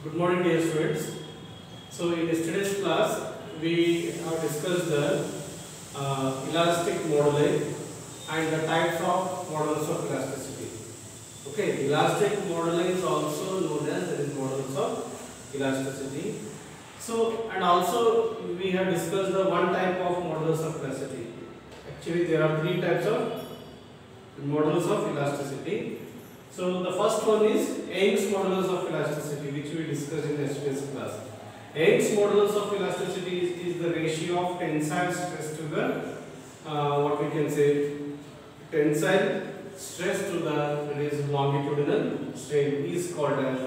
Good morning, dear students. So in yesterday's class, we have discussed the elastic moduli and the types of models of elasticity. Okay, elastic moduli is also known as models of elasticity. So and also we have discussed the one type of models of elasticity. Actually, there are three types of models of elasticity. So the first one is Young's modulus of elasticity, which we discussed in yesterday's class. Young's modulus of elasticity is the ratio of tensile stress to the what we can say tensile stress to the longitudinal strain is called as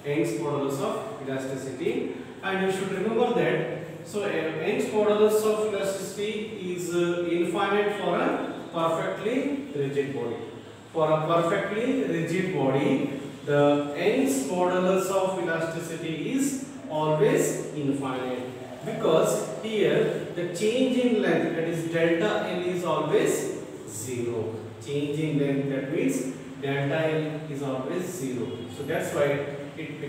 Young's modulus of elasticity. And you should remember that Young's modulus of elasticity is infinite for a perfectly rigid body. For a perfectly rigid body, the Young's modulus of elasticity is always infinite, because here the change in length, that is delta L, is always 0. Change in length, that means delta L is always 0. So that's why it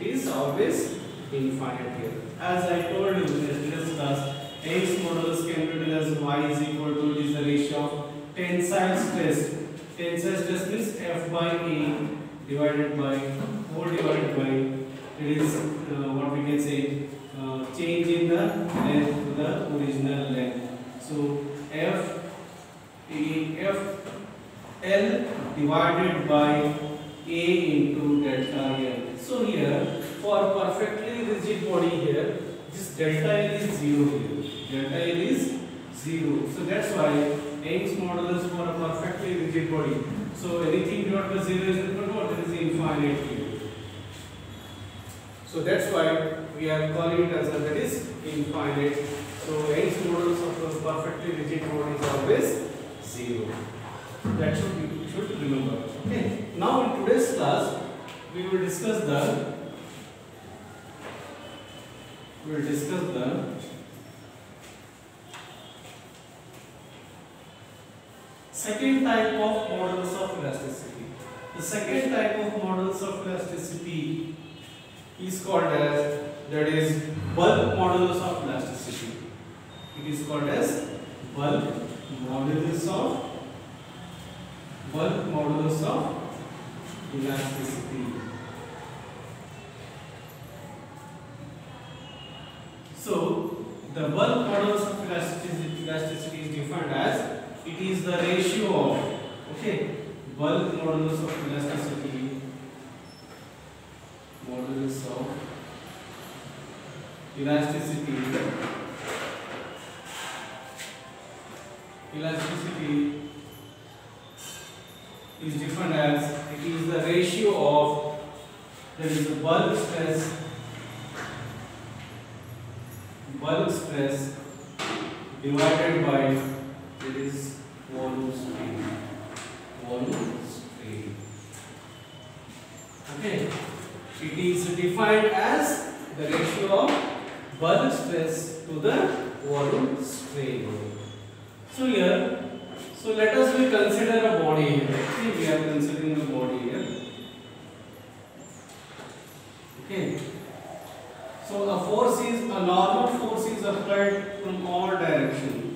is always infinite here. As I told you in yesterday's class, Young's modulus can be written as y is equal to the ratio of tensile stress. Tensile stress means F by A divided by it is what we can say change in the length to the original length. So F L divided by A into delta L. So here for perfectly rigid body here, this delta L is 0 here. Delta L is 0. So that's why Young's modulus for a perfectly rigid body. So anything divided by 0 is equal to what? It is infinite here. So that's why we are calling it as that is infinite. So Young's modulus of a perfectly rigid body is always 0. That you should remember. Okay. Now in today's class we will discuss the second type of models of elasticity. The second type of models of elasticity is called as bulk modulus of elasticity. It is called as bulk modulus of elasticity. So the bulk modulus of elasticity is defined as it is the ratio of bulk modulus of elasticity is defined as it is the ratio of the bulk stress divided by volume strain. Okay, it is defined as the ratio of bulk stress to the volume strain. So here, let us consider a body here. Okay, we are considering a body here. Okay, so a normal force is applied from all directions.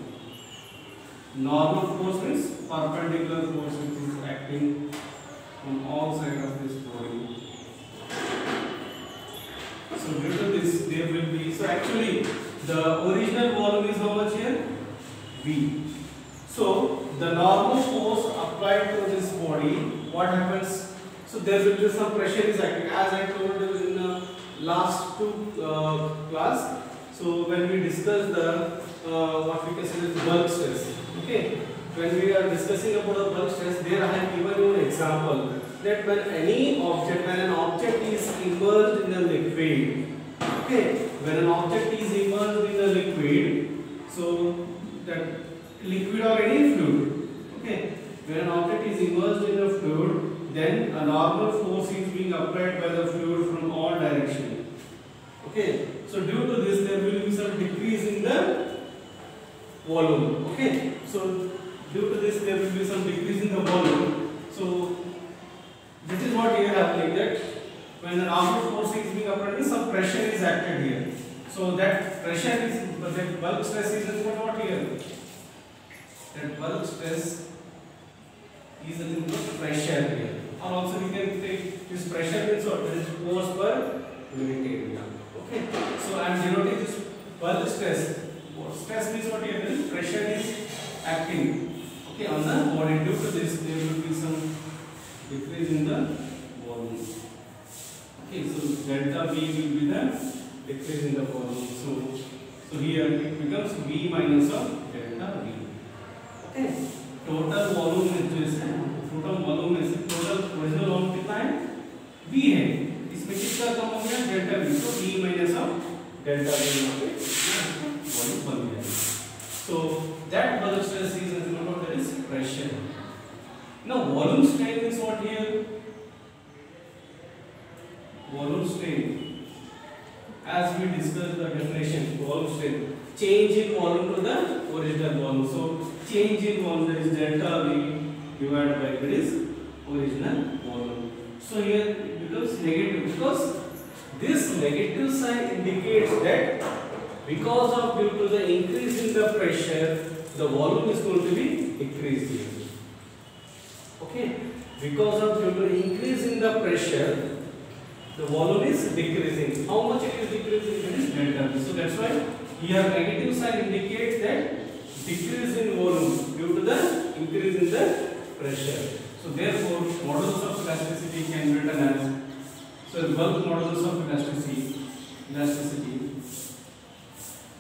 Normal force means perpendicular force, which is acting from all sides of this body. So due to this, there will be, so actually the original volume is how much here? V. So the normal force applied to this body, what happens? So there will be some pressure is acting, as I told you in the last two class. So when we discuss the what we can say is bulk stress. Okay, when we are discussing about the bulk stress, there I have given you an example that when an object is immersed in a liquid, okay, when an object is immersed in a liquid, so that liquid or any fluid, okay, when an object is immersed in a fluid, then a normal force is being applied by the fluid from all directions. Okay, so due to this, there will be some decrease in the volume. Okay, so due to this, there will be some decrease in the volume. So this is what here happening, that when an outward force is being applied, some pressure is acted here. So that pressure is, that bulk stress is nothing but what here? That bulk stress is nothing but pressure here. Or also we can take this pressure means what? That is force per unit area. Okay. So I am denoting this bulk stress. Stress means what here? That is pressure is acting. Okay, on the body. Due to this, there will be some decrease in the volume. Okay, so delta V will be the decrease in the volume. So here it becomes V minus of delta V. Okay, total volume is total volume is total original volume कितना है? V है. इसमें कितना कम हो गया? delta V. So V minus of delta V यहाँ पे volume बन गया. So that bulk stress is nothing but that is pressure. Now volume strain is what here? Volume strain, as we discussed the definition, volume strain, change in volume to the original volume. So change in volume, that is delta V divided by that is original volume. So here it becomes negative because this negative sign indicates that because of due to the increase in the pressure, the volume is going to be decreased here. Okay, because of due to increase in the pressure, the volume is decreasing. How much it is decreasing? That is delta V. So that's why here negative sign indicates that decrease in volume due to the increase in the pressure. So therefore, modulus of elasticity can be written as, so bulk modulus of elasticity,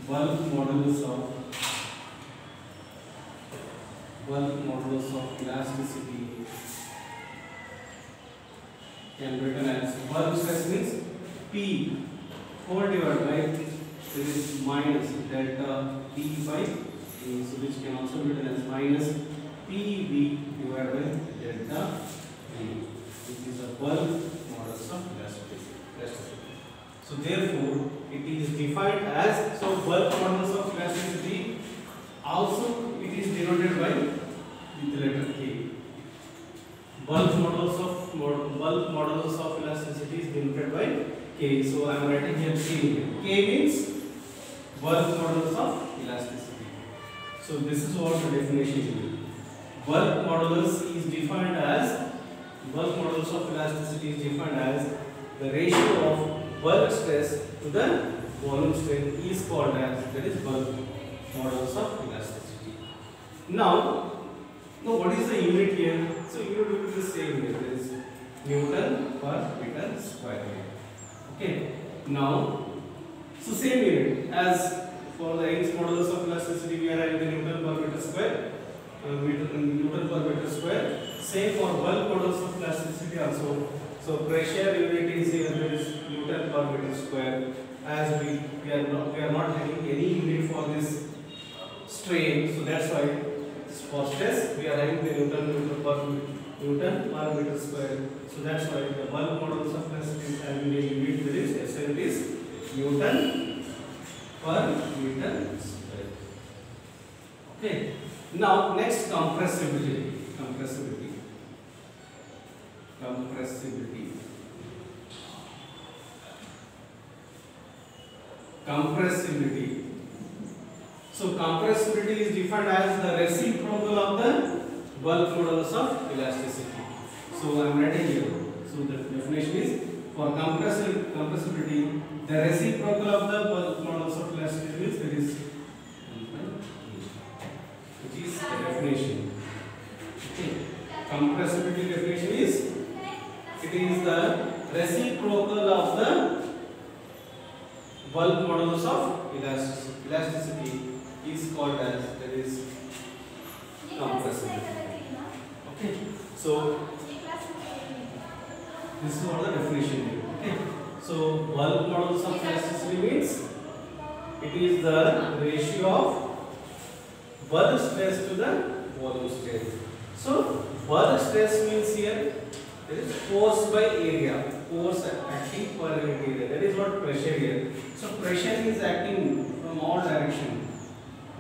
bulk modulus of elasticity can be written as bulk stress means P whole divided by there is minus delta P by A, so which can also be written as minus PV divided by delta V, which is a bulk modulus of elasticity. So therefore it is defined as, so bulk modulus of elasticity also it is denoted by with the letter K. Bulk modulus of elasticity is denoted by K. So I am writing here K. K means bulk modulus of elasticity. So this is what the definition is. Bulk modulus is defined as, bulk modulus of elasticity is defined as the ratio of bulk stress to the volume strain is called as, that is bulk modulus of elasticity. Now what is the unit here? So unit will be the same here. There is Newton per meter square. Okay. Now, so same unit as for the Young's modulus of elasticity, we are having the Newton per meter square. Newton per meter square. Same for bulk modulus of elasticity also. So pressure unit is here. There is Newton per meter square. As we are not having any unit for this strain. So that's why for stress we are having the Newton per meter square. So that's why the bulk modulus of elasticity is having a unit, that is SI is Newton per meter square. Okay. Now next compressibility. So compressibility is defined as the reciprocal of the bulk modulus of elasticity. So I am writing here. So the definition is, for compressibility, the reciprocal of the bulk modulus of elasticity is, that is, which is the definition. Okay. Compressibility definition is, it is the reciprocal of the bulk modulus of elasticity is called as, that is, compressibility. Okay. So this is what the definition is. Okay. So bulk modulus of elasticity means it is the ratio of bulk stress to the volume stress. So bulk stress means here there is force by area, force acting per unit area. That is what pressure here. So pressure is acting from all directions.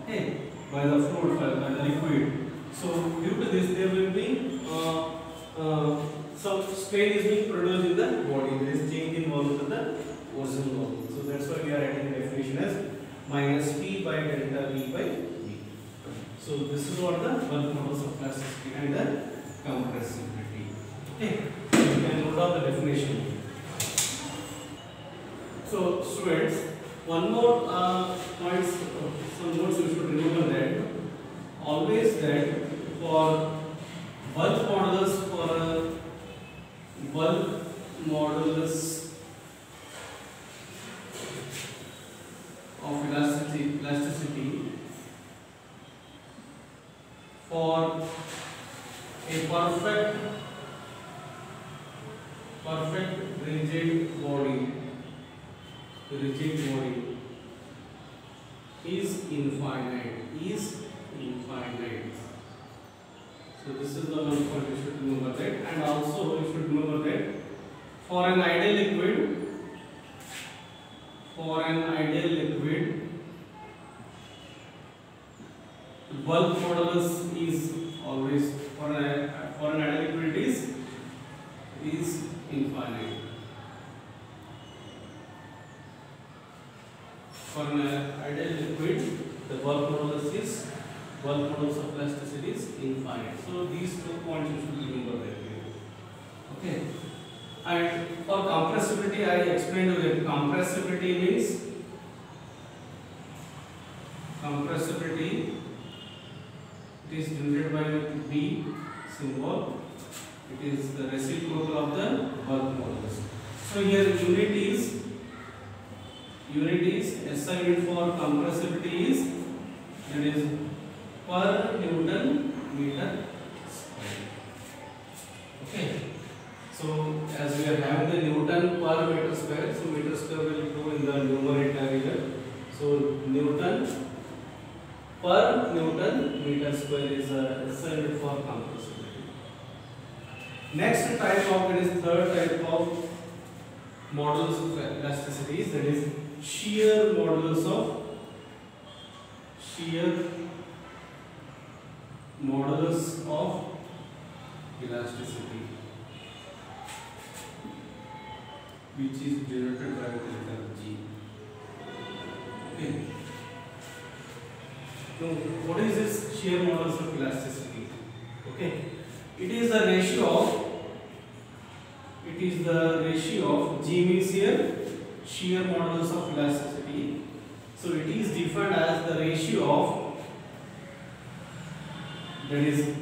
Okay, by the fluid, by the liquid. So due to this, there will be some strain is being produced in the body. There is change in volume to the original volume. So that's why we are writing the definition as minus P by delta V by V. So this is what the bulk modulus of plasticity and the compressibility. Okay, so you can note down the definition. So students, one more points, some notes you should remember that always that for bulk modulus, for a bulk modulus of elasticity for a perfect rigid body is infinite. So this is the one point you should remember that, and also you should remember that for an ideal liquid, bulk modulus is always for an ideal liquid is infinite. For an ideal liquid, the bulk modulus of elasticity is infinite. So these 2 points you should remember that. Okay. And for compressibility, I explained that compressibility means it is denoted by B symbol. It is the reciprocal of the bulk modulus. So here unit is SI unit for compressibility is, that is per Newton meter square. Okay. So as we are having the Newton per meter square, so meter square will go in the numerator here. So Newton per Newton meter square is a SI unit for compressibility. Next type of, it is third type of modulus of elasticity, that is shear modulus of elasticity, which is denoted by the letter G. Okay. So what is this shear modulus of elasticity? Okay, it is the ratio of G means here shear modulus of elasticity. So it is defined as the ratio of, that is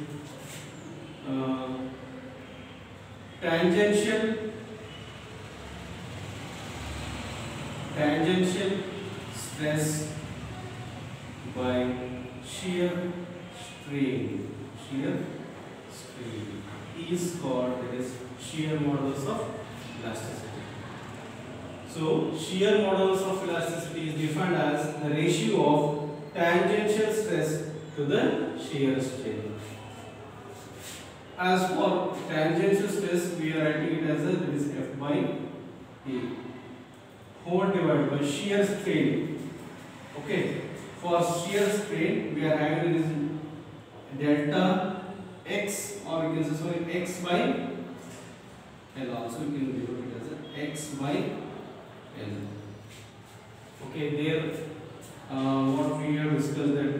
tangential stress by shear strain is called, that is shear modulus of elasticity. So shear modulus of elasticity is defined as the ratio of tangential stress to the shear strain. As for tangential stress, we are writing it as that is F by A whole divided by shear strain. Okay, for shear strain we are having this delta x, or you can say x by L. Also you can denote it as a x by L. Okay, there what we have discussed, that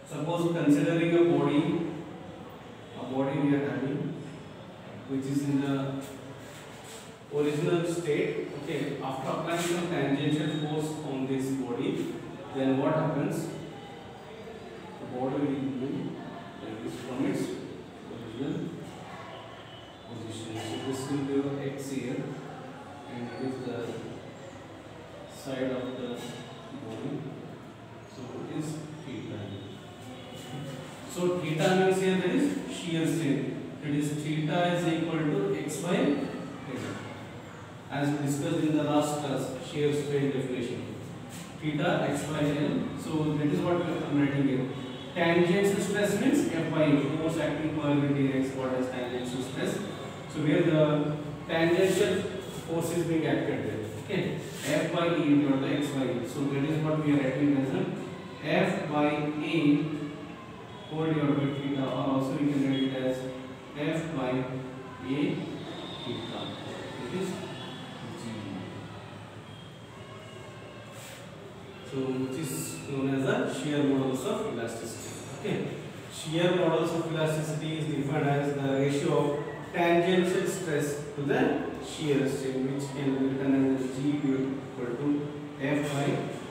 suppose considering a body we are having which is in the original state. Okay, after applying some tangential force on this body, then what happens? The body will move like this from its original position. So this will be your x here, and it is the side of the body. So it is theta. So theta means here there is shear strain. It is theta is equal to x by L, as we discussed in the last class, shear strain definition. Theta x by L. So that is what I am writing here. Tangential stress means F by E, force acting per unit x, what is tangential stress. So where the tangential force is being acted there. Okay, F by E or the x by E. So that is what we are writing as a F by A whole divided by theta, or also we can write it as F by A theta. It is G. So which is known as the shear modulus of elasticity. Okay. Shear modulus of elasticity is defined as the ratio of tangential stress to the shear strain, which can be written as G equal to F by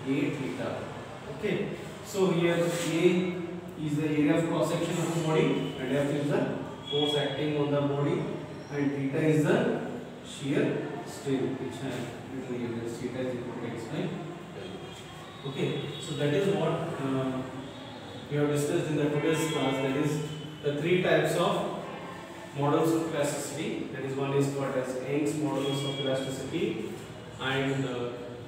A theta. Okay. So here A is the area of cross section of the body, and F is the force acting on the body, and theta is the shear strain, which I have written here. Theta is equal to X by L. Okay. So that is what we have discussed in the today's class. That is the three types of models of elasticity. That is, one is called as Young's modulus of elasticity, and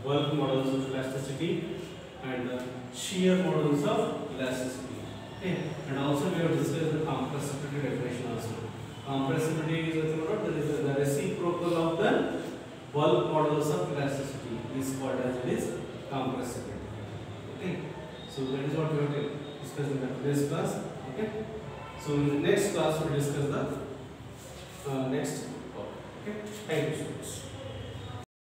bulk modulus of elasticity, and shear modulus of elasticity. Okay. And also we have discussed the compressibility definition also. Compressibility is nothing but that is the reciprocal of the bulk modulus of elasticity is called as it is compressibility. Okay. So that is what we have discussed in the today's class. Okay. So in the next class we will discuss the next topic. Okay. Thank you so much.